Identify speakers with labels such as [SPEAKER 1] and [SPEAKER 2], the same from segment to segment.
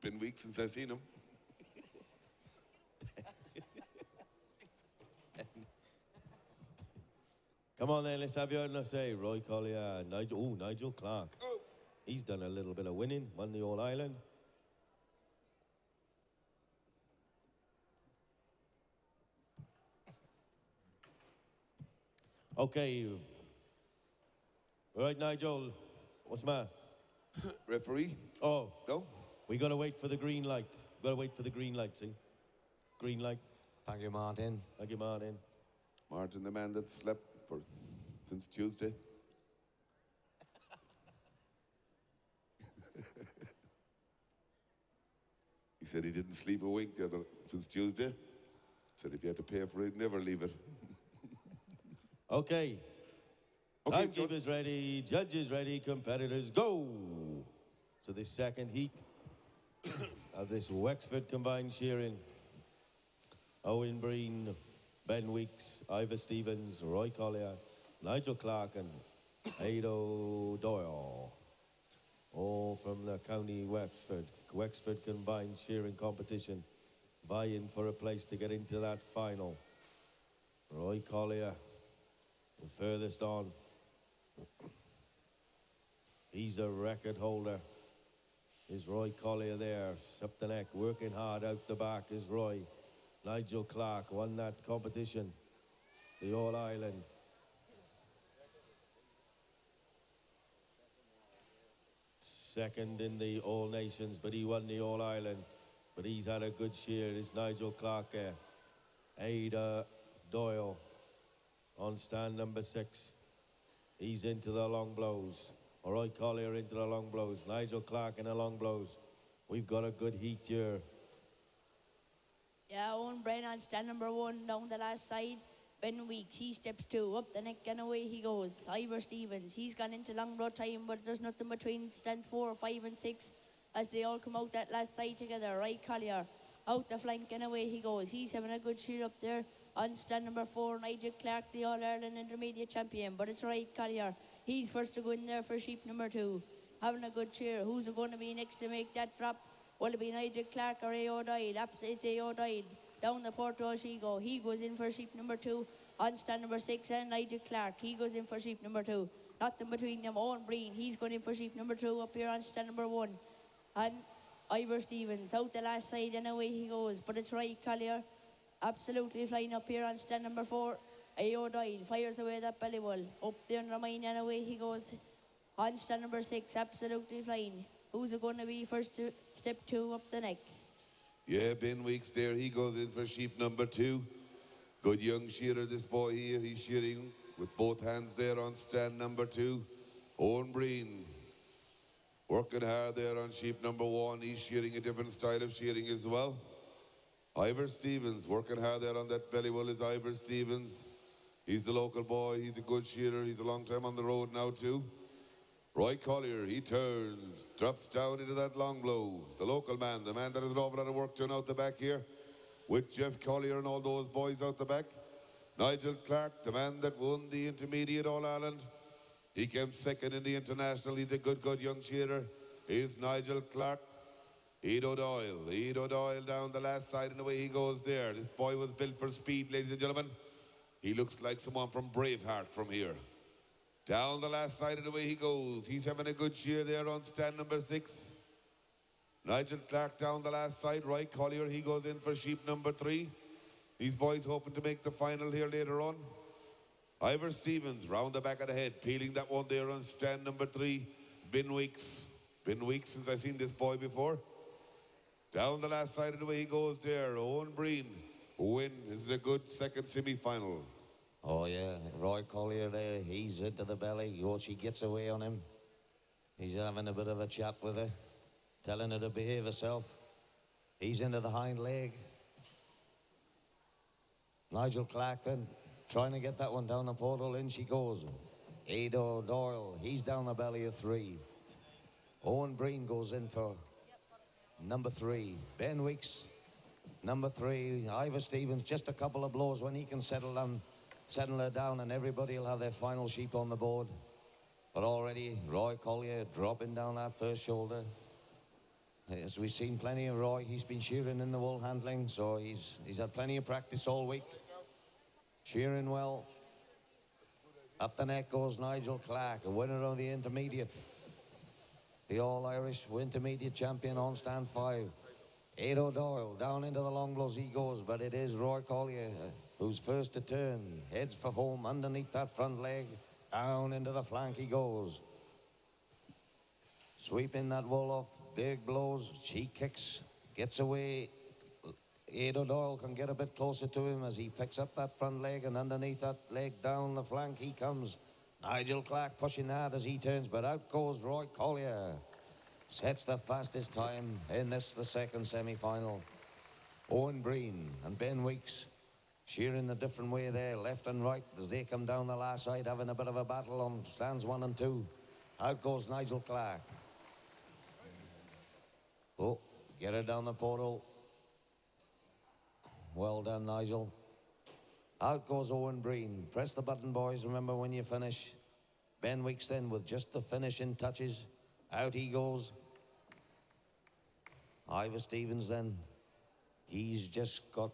[SPEAKER 1] Been weeks since I've seen him.
[SPEAKER 2] Come on then, let's have your enough say. Roy Collier, Nigel Clark.
[SPEAKER 1] Oh.
[SPEAKER 2] He's done a little bit of winning, won the All-Ireland. Okay. All right, Nigel, what's the matter?
[SPEAKER 1] Referee?
[SPEAKER 2] Oh.
[SPEAKER 1] No?
[SPEAKER 2] We got to wait for the green light. Got to wait for the green light, see? Green light.
[SPEAKER 3] Thank you, Martin.
[SPEAKER 2] Thank you, Martin.
[SPEAKER 1] Martin, the man that slept since Tuesday. He said he didn't sleep a wink since Tuesday. Said if you had to pay for it, never leave it.
[SPEAKER 2] Okay. Timekeepers ready, judges ready, competitors go to the second heat of this Wexford Confined Shearing. Owen Breen, Ben Weeks, Ivor Stevens, Roy Collier, Nigel Clark and Ado Doyle. All from the County Wexford Combined Shearing Competition, vying for a place to get into that final. Roy Collier, the furthest on. He's a record holder. Is Roy Collier there, up the neck, working hard out the back is Roy. Nigel Clark won that competition, the All-Ireland. Second in the All Nations, but he won the All Ireland. But he's had a good shear. It's Nigel Clark there. Ada Doyle on stand number 6. He's into the long blows. Roy Collier into the long blows. Nigel Clark in the long blows. We've got a good heat here.
[SPEAKER 4] Yeah, Owen Breen on stand number 1 down the last side. Ben Weeks, he steps 2, up the neck and away he goes. Ivor Stevens, he's gone into long blow time, but there's nothing between stands 4, 5 and 6 as they all come out that last side together. Roy Collier, out the flank and away he goes. He's having a good shear up there on stand number 4, Nigel Clark, the All-Ireland Intermediate Champion, but it's Roy Collier. He's first to go in there for sheep number 2. Having a good shear. Who's going to be next to make that drop? Will it be Nigel Clark or A.O. Doyle? It's A.O. Doyle. Down the Porto she go. He goes in for sheep number 2 on stand number 6, and Nigel Clark, he goes in for sheep number 2. Nothing between them. Owen Breen, he's going in for sheep number 2 up here on stand number 1. And Ivor Stevens out the last side and away he goes. But it's Roy Collier absolutely flying up here on stand number 4. A.O. Doyle fires away that belly wall. Up there in the mine and away he goes on stand number 6, absolutely flying. Who's it going to be first to step 2 up the neck?
[SPEAKER 1] Yeah, Ben Weeks there. He goes in for sheep number 2. Good young shearer, this boy here. He's shearing with both hands there on stand number 2. Owen Breen working hard there on sheep number 1. He's shearing a different style of shearing as well. Ivor Stevens working hard there on that belly wall is Ivor Stevens. He's the local boy. He's a good shearer. He's a long time on the road now too. Roy Collier, he turns, drops down into that long blow. The local man, the man that has an awful lot of work done out the back here, with Jeff Collier and all those boys out the back. Nigel Clark, the man that won the Intermediate All-Ireland. He came second in the International. He's a good young shearer. Is Nigel Clark. Ado Doyle down the last side and away he goes there. This boy was built for speed, ladies and gentlemen. He looks like someone from Braveheart from here. Down the last side and away he goes. He's having a good shear there on stand number 6. Nigel Clark down the last side. Roy Collier, he goes in for sheep number 3. These boys hoping to make the final here later on. Ivor Stevens round the back of the head, peeling that one there on stand number 3. Ben Weeks, since I've seen this boy before. Down the last side of the way he goes there. Owen Breen, win. This is a good second semi-final.
[SPEAKER 3] Oh, yeah. Roy Collier there, he's into the belly. She gets away on him. He's having a bit of a chat with her, telling her to behave herself. He's into the hind leg. Nigel Clark then, trying to get that one down the portal. In she goes. Ado Doyle, he's down the belly of 3. Owen Breen goes in for number 3. Ben Weeks, number 3. Ivor Stevens, just a couple of blows when he can settle her down, and everybody will have their final sheep on the board. But already, Roy Collier dropping down that first shoulder. As we've seen plenty of Roy, he's been shearing in the wool handling, so he's had plenty of practice all week. Shearing well. Up the neck goes Nigel Clark, a winner of the intermediate. The All-Irish intermediate champion on stand 5. Ado Doyle, down into the long blows he goes, but it is Roy Collier who's first to turn. Heads for home underneath that front leg. Down into the flank he goes. Sweeping that wool off, big blows. She kicks, gets away. Ado Doyle can get a bit closer to him as he picks up that front leg, and underneath that leg down the flank he comes. Nigel Clark pushing hard as he turns, but out goes Roy Collier. Sets the fastest time in this, the second semi-final. Owen Breen and Ben Weeks shearing a different way there, left and right, as they come down the last side, having a bit of a battle on stands 1 and 2. Out goes Nigel Clark. Oh, get her down the portal. Well done, Nigel. Out goes Owen Breen. Press the button, boys, remember when you finish. Ben Weeks then with just the finishing touches. Out he goes. Ivor Stevens then. He's just got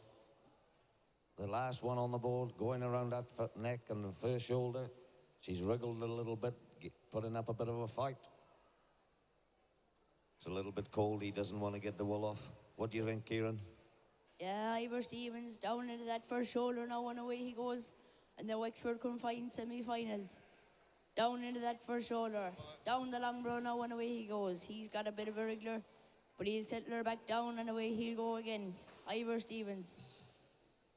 [SPEAKER 3] the last one on the board, going around that neck and the first shoulder. She's wriggled a little bit, putting up a bit of a fight. It's a little bit cold. He doesn't want to get the wool off. What do you think, Kieran?
[SPEAKER 4] Yeah, Ivor Stevens down into that first shoulder now, and away he goes in the Wexford Confined semi-finals. Down into that first shoulder, down the long blow now, and away he goes. He's got a bit of a wriggler, but he'll settle her back down, and away he'll go again. Ivor Stevens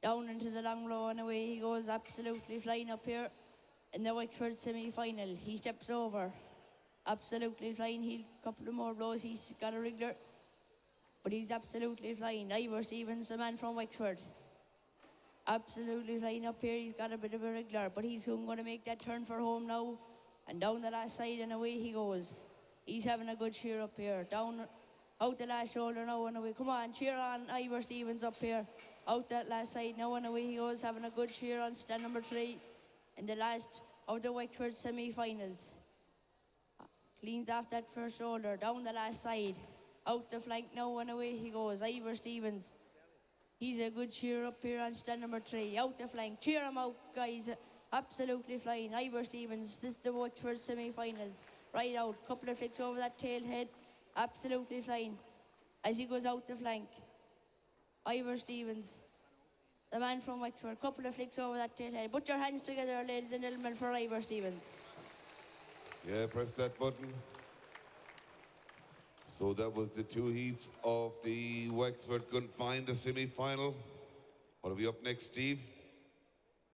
[SPEAKER 4] down into the long blow, and away he goes, absolutely flying up here in the Wexford semi-final. He steps over, absolutely flying. He'll couple of more blows. He's got a wriggler, but he's absolutely flying. Ivor Stevens, the man from Wexford, absolutely flying up here. He's got a bit of a wriggler, but he's soon going to make that turn for home now. And down the last side, and away he goes. He's having a good shear up here. Down, out the last shoulder now, and away. Come on, cheer on Ivor Stevens up here. Out that last side now, and away he goes, having a good shear on stand number 3 in the last of the Wexford semi-finals. Cleans off that first shoulder, down the last side. Out the flank now, and away he goes. Ivor Stevens. He's a good cheer up here on stand number 3. Out the flank. Cheer him out, guys. Absolutely flying. Ivor Stevens. This is the Wexford semi-finals. Right out. Couple of flicks over that tail head. Absolutely flying. As he goes out the flank. Ivor Stevens, the man from Wexford. Couple of flicks over that tail head. Put your hands together, ladies and gentlemen, for Ivor Stevens.
[SPEAKER 1] Yeah, press that button. So that was the 2 heats of the Wexford Confined semi-final. What are we up next, Steve?